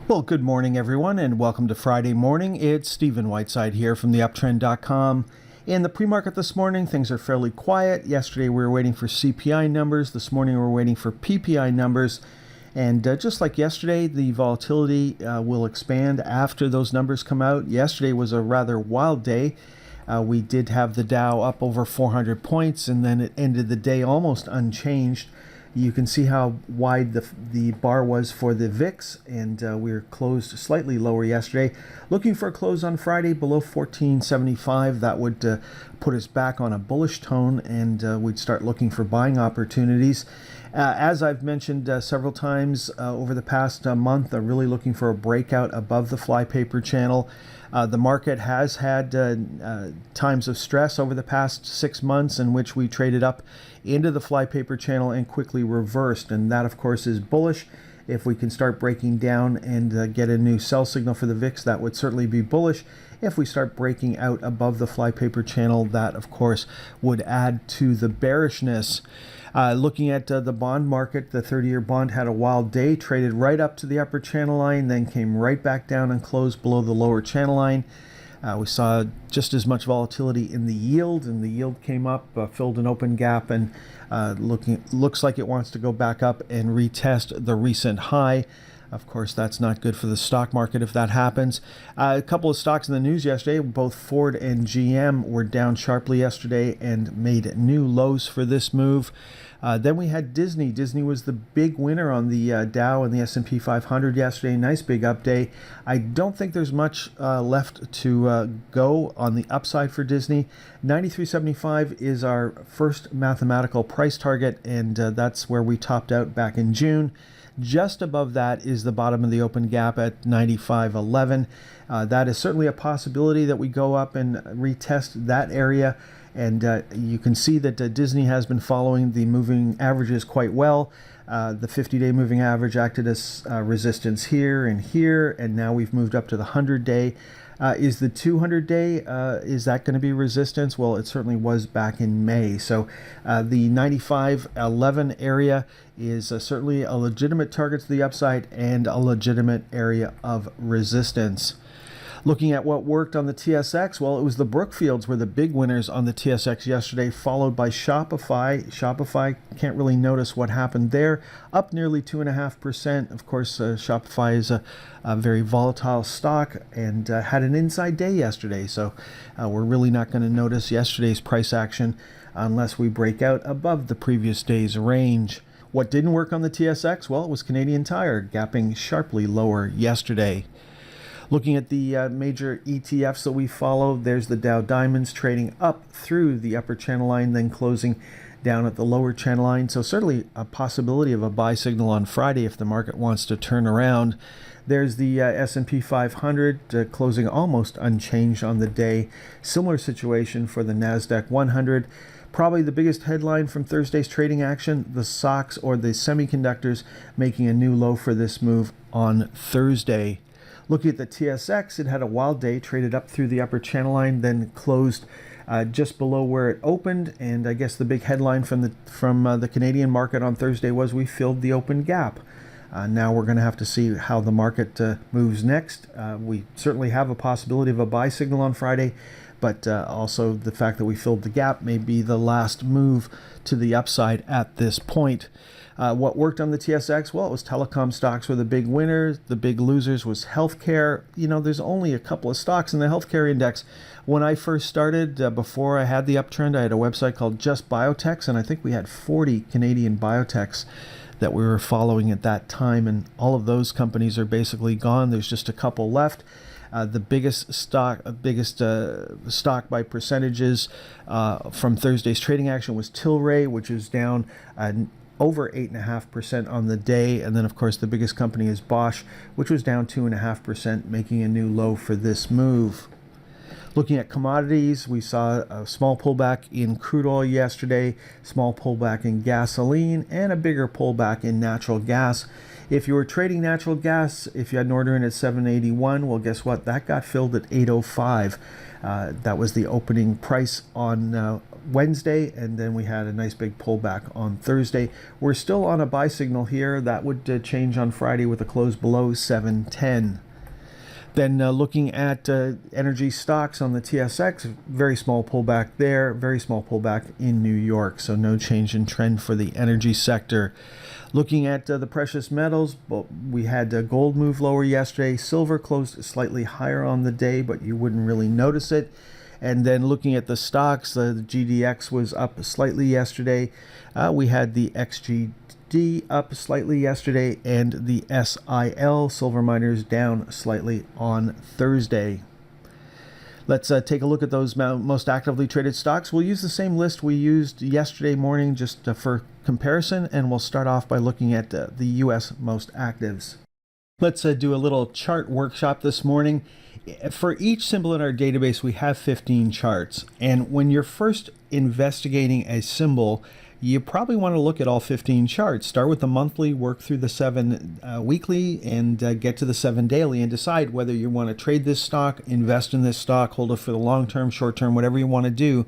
Well, good morning, everyone, and welcome to Friday morning. It's Stephen Whiteside here from theuptrend.com. In the pre-market this morning, things are fairly quiet. Yesterday, we were waiting for CPI numbers. This morning, we're waiting for PPI numbers. And just like yesterday, the volatility will expand after those numbers come out. Yesterday was a rather wild day. We did have the Dow up over 400 points, and then it ended the day almost unchanged. You can see how wide the bar was for the VIX, and we were closed slightly lower yesterday. Looking for a close on Friday below 1475. That would put us back on a bullish tone, and we'd start looking for buying opportunities. As I've mentioned several times over the past month, I'm really looking for a breakout above the flypaper channel. The market has had times of stress over the past 6 months in which we traded up into the flypaper channel and quickly reversed, and that of course is bullish. If we can start breaking down and get a new sell signal for the VIX, that would certainly be bullish. If we start breaking out above the flypaper channel, that of course would add to the bearishness. Looking at the bond market, the 30-year bond had a wild day, traded right up to the upper channel line, then came right back down and closed below the lower channel line. We saw just as much volatility in the yield, and the yield came up, filled an open gap, and looks like it wants to go back up and retest the recent high. Of course, that's not good for the stock market if that happens. A couple of stocks in the news yesterday, both Ford and GM were down sharply yesterday and made new lows for this move. Then we had Disney. Disney was the big winner on the Dow and the S&P 500 yesterday. Nice big up day. I don't think there's much left to go on the upside for Disney. 93.75 is our first mathematical price target, and that's where we topped out back in June. Just above that is the bottom of the open gap at 95.11. That is certainly a possibility that we go up and retest that area. And you can see that Disney has been following the moving averages quite well. The 50-day moving average acted as resistance here, and now we've moved up to the 100-day. Is the 200-day, is that going to be resistance? Well, it certainly was back in May. So the 95.11 area is certainly a legitimate target to the upside and a legitimate area of resistance. Looking at what worked on the TSX, well, it was the Brookfields were the big winners on the TSX yesterday, followed by Shopify. Shopify, can't really notice what happened there, up nearly 2.5%. Of course, Shopify is a very volatile stock and had an inside day yesterday, so we're really not going to notice yesterday's price action unless we break out above the previous day's range. What didn't work on the TSX? Well, it was Canadian Tire, gapping sharply lower yesterday. Looking at the major ETFs that we follow, there's the Dow Diamonds trading up through the upper channel line, then closing down at the lower channel line. So certainly a possibility of a buy signal on Friday if the market wants to turn around. There's the S&P 500 closing almost unchanged on the day. Similar situation for the NASDAQ 100. Probably the biggest headline from Thursday's trading action, the stocks or the semiconductors making a new low for this move on Thursday. Looking at the TSX, it had a wild day, traded up through the upper channel line, then closed just below where it opened. And I guess the big headline from the Canadian market on Thursday was we filled the open gap. Now we're going to have to see how the market moves next. We certainly have a possibility of a buy signal on Friday, but also the fact that we filled the gap may be the last move to the upside at this point. What worked on the TSX? Well, it was telecom stocks were the big winners. The big losers was healthcare. You know, there's only a couple of stocks in the healthcare index. When I first started, before I had the uptrend, I had a website called Just Biotechs, and I think we had 40 Canadian biotechs that we were following at that time, and all of those companies are basically gone. There's just a couple left. The biggest stock by percentages from Thursday's trading action was Tilray, which is down over 8.5% on the day. And then, of course, the biggest company is Bosch, which was down 2.5%, making a new low for this move. Looking at commodities, we saw a small pullback in crude oil yesterday, small pullback in gasoline, and a bigger pullback in natural gas. If you were trading natural gas, if you had an order in at 781, well, guess what? That got filled at 805. That was the opening price on Wednesday, and then we had a nice big pullback on Thursday. We're still on a buy signal here. That would change on Friday with a close below 710. Then looking at energy stocks on the TSX, very small pullback there, very small pullback in New York, so no change in trend for the energy sector. Looking at the precious metals, we had gold move lower yesterday. Silver closed slightly higher on the day, but you wouldn't really notice it. And then looking at the stocks, the GDX was up slightly yesterday. We had the XGD up slightly yesterday, and the SIL, silver miners, down slightly on Thursday. Let's take a look at those most actively traded stocks. We'll use the same list we used yesterday morning just for comparison, and we'll start off by looking at the U.S. most actives. Let's do a little chart workshop this morning. For each symbol in our database, we have 15 charts. And when you're first investigating a symbol, you probably want to look at all 15 charts. Start with the monthly, work through the 7 weekly, and get to the 7 daily, and decide whether you want to trade this stock, invest in this stock, hold it for the long term, short term, whatever you want to do.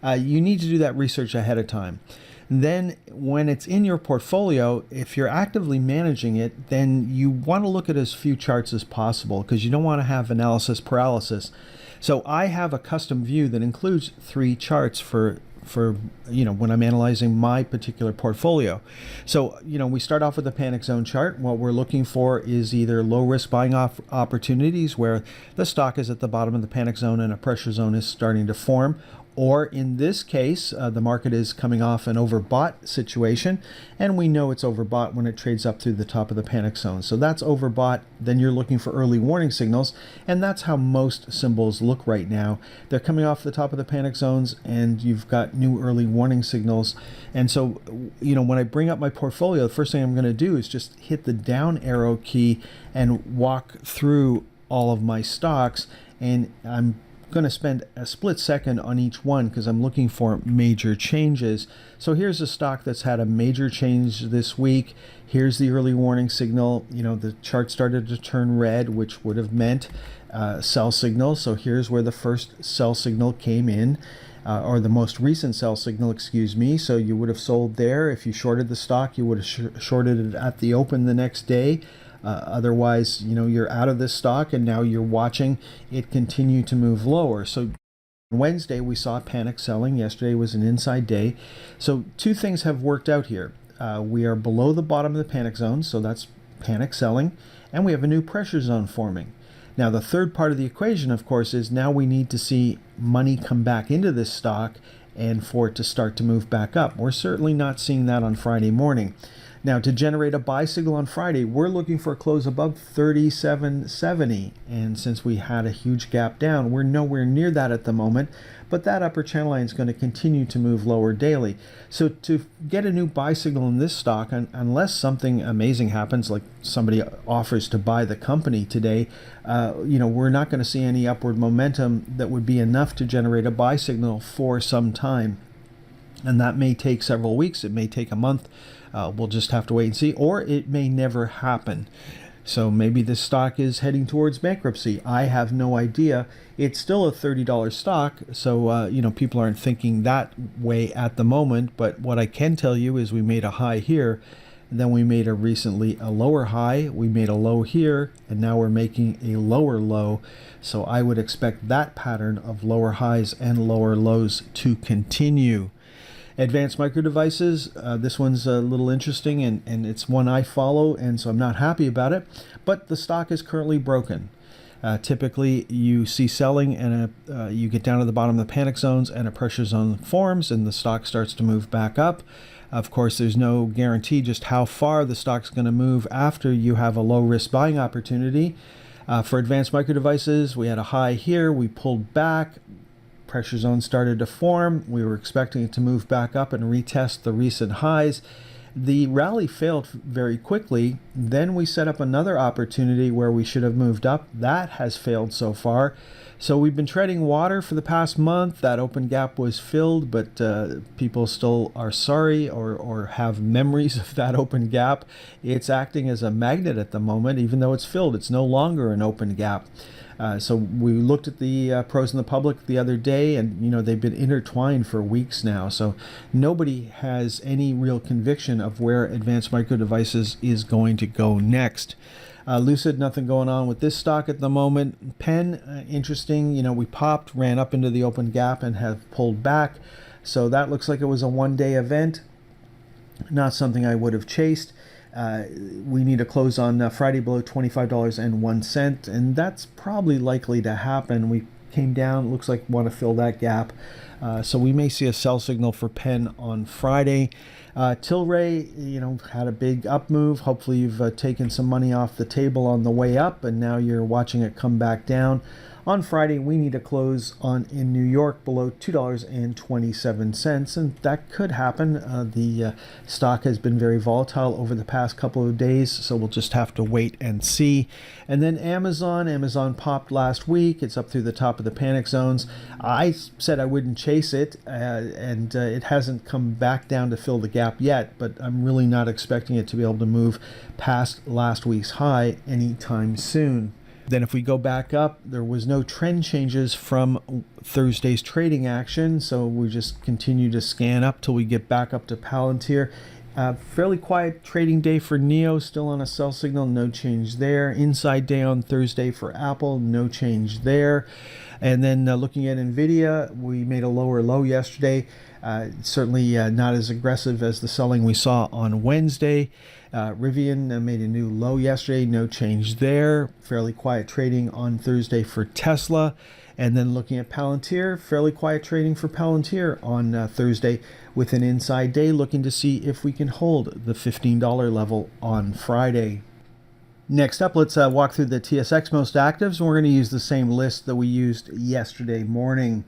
You need to do that research ahead of time. Then when it's in your portfolio, if you're actively managing it, then you want to look at as few charts as possible, because you don't want to have analysis paralysis. So I have a custom view that includes 3 charts for when I'm analyzing my particular portfolio. So we start off with the panic zone chart. What we're looking for is either low risk buying opportunities where the stock is at the bottom of the panic zone and a pressure zone is starting to form, or in this case, the market is coming off an overbought situation, and we know it's overbought when it trades up through the top of the panic zone. So that's overbought. Then you're looking for early warning signals, and that's how most symbols look right now. They're coming off the top of the panic zones, and you've got new early warning signals. And so, when I bring up my portfolio, the first thing I'm going to do is just hit the down arrow key and walk through all of my stocks, and I'm going to spend a split second on each one because I'm looking for major changes. So here's a stock that's had a major change this week. Here's the early warning signal. The chart started to turn red, which would have meant sell signal. So here's where the first sell signal came in, or the most recent sell signal, excuse me. So you would have sold there. If you shorted the stock, you would have shorted it at the open the next day. Otherwise, you're out of this stock, and now you're watching it continue to move lower. So Wednesday, we saw panic selling. Yesterday was an inside day. So 2 things have worked out here. We are below the bottom of the panic zone, so that's panic selling, and we have a new pressure zone forming. Now, the third part of the equation, of course, is now we need to see money come back into this stock and for it to start to move back up. We're certainly not seeing that on Friday morning. Now, to generate a buy signal on Friday, we're looking for a close above 37.70. And since we had a huge gap down, we're nowhere near that at the moment. But that upper channel line is going to continue to move lower daily. So to get a new buy signal in this stock, unless something amazing happens, like somebody offers to buy the company today, we're not going to see any upward momentum that would be enough to generate a buy signal for some time. And that may take several weeks. It may take a month. We'll just have to wait and see, or it may never happen. So maybe this stock is heading towards bankruptcy. I have no idea. It's still a $30 stock, so people aren't thinking that way at the moment. But what I can tell you is we made a high here, and then we made a lower high. We made a low here, and now we're making a lower low. So I would expect that pattern of lower highs and lower lows to continue. Advanced Micro Devices, this one's a little interesting, and it's one I follow, and so I'm not happy about it, but the stock is currently broken. Typically, you see selling, and you get down to the bottom of the panic zones, and a pressure zone forms, and the stock starts to move back up. Of course, there's no guarantee just how far the stock's going to move after you have a low-risk buying opportunity. For Advanced Micro Devices, we had a high here, we pulled back. Pressure zone started to form. We were expecting it to move back up and retest the recent highs. The rally failed very quickly. Then we set up another opportunity where we should have moved up. That has failed so far. So we've been treading water for the past month. That open gap was filled, but people still are sorry or have memories of that open gap. It's acting as a magnet at the moment, even though it's filled. It's no longer an open gap. So we looked at the pros and the public the other day, and they've been intertwined for weeks now. So nobody has any real conviction of where Advanced Micro Devices is going to go next. Lucid, nothing going on with this stock at the moment. Penn, interesting. We popped, ran up into the open gap, and have pulled back. So that looks like it was a one-day event. Not something I would have chased. We need to close on Friday below $25.01, and that's probably likely to happen. We came down, looks like want to fill that gap. So we may see a sell signal for Penn on Friday. Tilray, had a big up move. Hopefully you've taken some money off the table on the way up, and now you're watching it come back down. On Friday, we need to close in New York below $2.27, and that could happen. The stock has been very volatile over the past couple of days, so we'll just have to wait and see. And then Amazon popped last week. It's up through the top of the panic zones. I said I wouldn't chase it, and it hasn't come back down to fill the gap yet, but I'm really not expecting it to be able to move past last week's high anytime soon. Then if we go back up, there was no trend changes from Thursday's trading action, so we just continue to scan up till we get back up to Palantir. Fairly quiet trading day for NIO, still on a sell signal, no change there. Inside day on Thursday for Apple, no change there. And then looking at NVIDIA, we made a lower low yesterday. Certainly not as aggressive as the selling we saw on Wednesday. Rivian made a new low yesterday, no change there. Fairly quiet trading on Thursday for Tesla. And then looking at Palantir, fairly quiet trading for Palantir on Thursday with an inside day, looking to see if we can hold the $15 level on Friday. Next up, let's walk through the TSX most actives. We're going to use the same list that we used yesterday morning.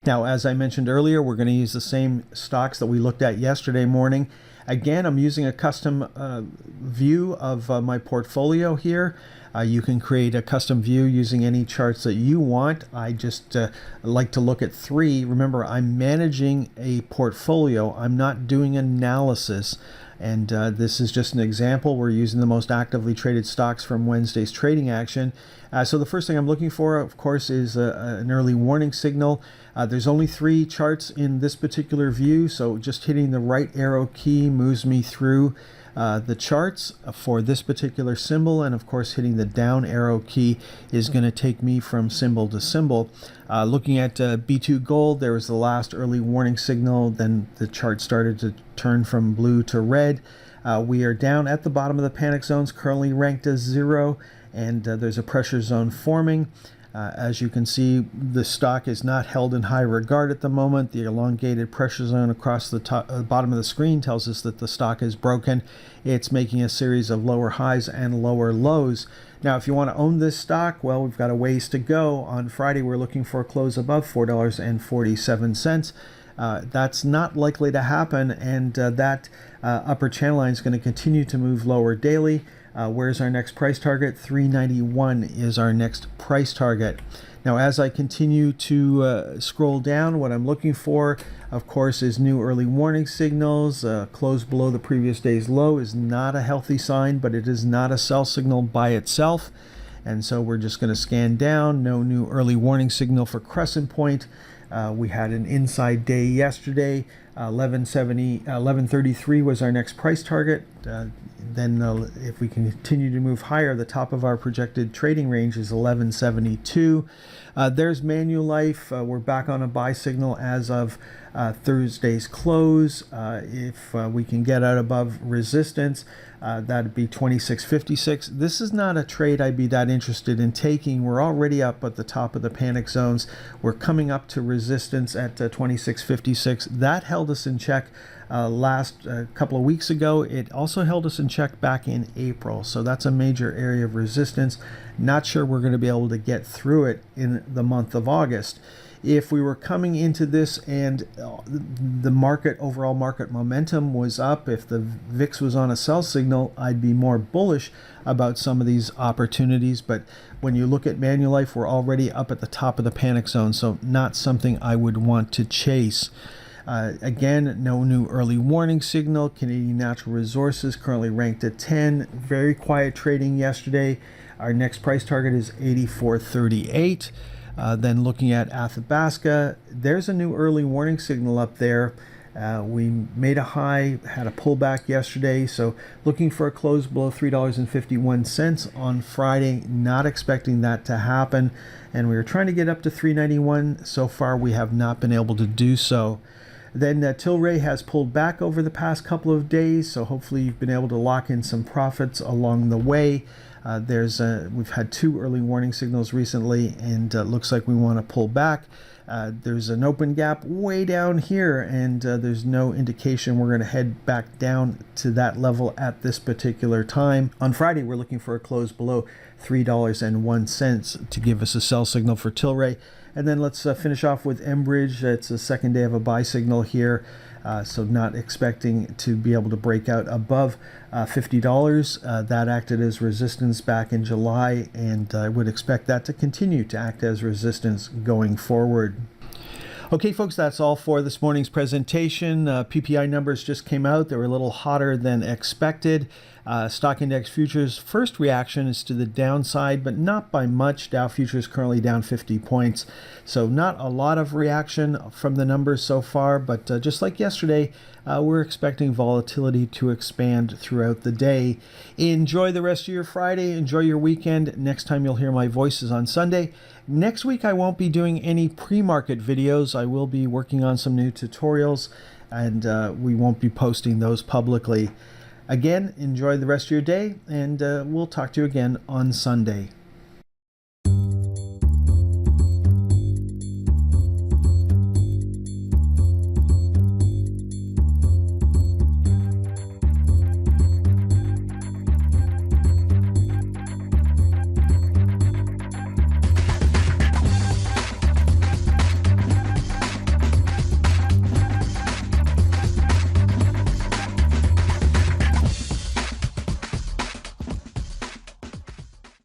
Now, as I mentioned earlier, we're going to use the same stocks that we looked at yesterday morning. Again, I'm using a custom view of my portfolio here. You can create a custom view using any charts that you want. I just like to look at three. Remember, I'm managing a portfolio. I'm not doing analysis. And this is just an example. We're using the most actively traded stocks from Wednesday's trading action. So the first thing I'm looking for, of course, is an early warning signal. There's only three charts in this particular view, so just hitting the right arrow key moves me through the charts for this particular symbol, and of course hitting the down arrow key is going to take me from symbol to symbol. Looking at B2 Gold, there was the last early warning signal, then the chart started to turn from blue to red. We are down at the bottom of the panic zones, currently ranked as 0, and there's a pressure zone forming. As you can see, the stock is not held in high regard at the moment. The elongated pressure zone across the bottom of the screen tells us that the stock is broken. It's making a series of lower highs and lower lows. Now, if you want to own this stock, well, we've got a ways to go. On Friday, we're looking for a close above $4.47. That's not likely to happen, and that upper channel line is going to continue to move lower daily. Where's our next price target? $391 is our next price target. Now, as I continue to scroll down, what I'm looking for, of course, is new early warning signals. Close below the previous day's low is not a healthy sign, but it is not a sell signal by itself. And so we're just going to scan down. No new early warning signal for Crescent Point. We had an inside day yesterday. 1133 was our next price target. Then if we continue to move higher, the top of our projected trading range is 1172. There's Manulife. We're back on a buy signal as of Thursday's close. If we can get out above resistance, that'd be 2656. This is not a trade I'd be that interested in taking. We're already up at the top of the panic zones. We're coming up to resistance at 2656. That held us in check last couple of weeks ago. It also held us in check back in April, so that's a major area of resistance. Not sure we're going to be able to get through it in the month of August. If we were coming into this and the market, overall market momentum was up, if the VIX was on a sell signal, I'd be more bullish about some of these opportunities. But when you look at Manulife, we're already up at the top of the panic zone, so not something I would want to chase. Again, no new early warning signal. Canadian Natural Resources currently ranked at 10. Very quiet trading yesterday. Our next price target is 84.38. Then looking at Athabasca, there's a new early warning signal up there. We made a high, had a pullback yesterday, so looking for a close below $3.51 on Friday. Not expecting that to happen, and we were trying to get up to $3.91. So far, we have not been able to do so. Then Tilray has pulled back over the past couple of days, so hopefully you've been able to lock in some profits along the way. We've had 2 early warning signals recently, and looks like we want to pull back. There's an open gap way down here, and there's no indication we're going to head back down to that level at this particular time. On Friday, we're looking for a close below $3.01 to give us a sell signal for Tilray. And then let's finish off with Enbridge. It's the second day of a buy signal here. So not expecting to be able to break out above $50. That acted as resistance back in July, and I would expect that to continue to act as resistance going forward. Okay, folks, that's all for this morning's presentation. PPI numbers just came out. They were a little hotter than expected. Stock index futures first reaction is to the downside, but not by much. Dow futures currently down 50 points. So not a lot of reaction from the numbers so far, but just like yesterday, we're expecting volatility to expand throughout the day. Enjoy the rest of your Friday. Enjoy your weekend. Next time you'll hear my voices on Sunday. Next week, I won't be doing any pre-market videos. I will be working on some new tutorials, and we won't be posting those publicly. Again, enjoy the rest of your day, and we'll talk to you again on Sunday.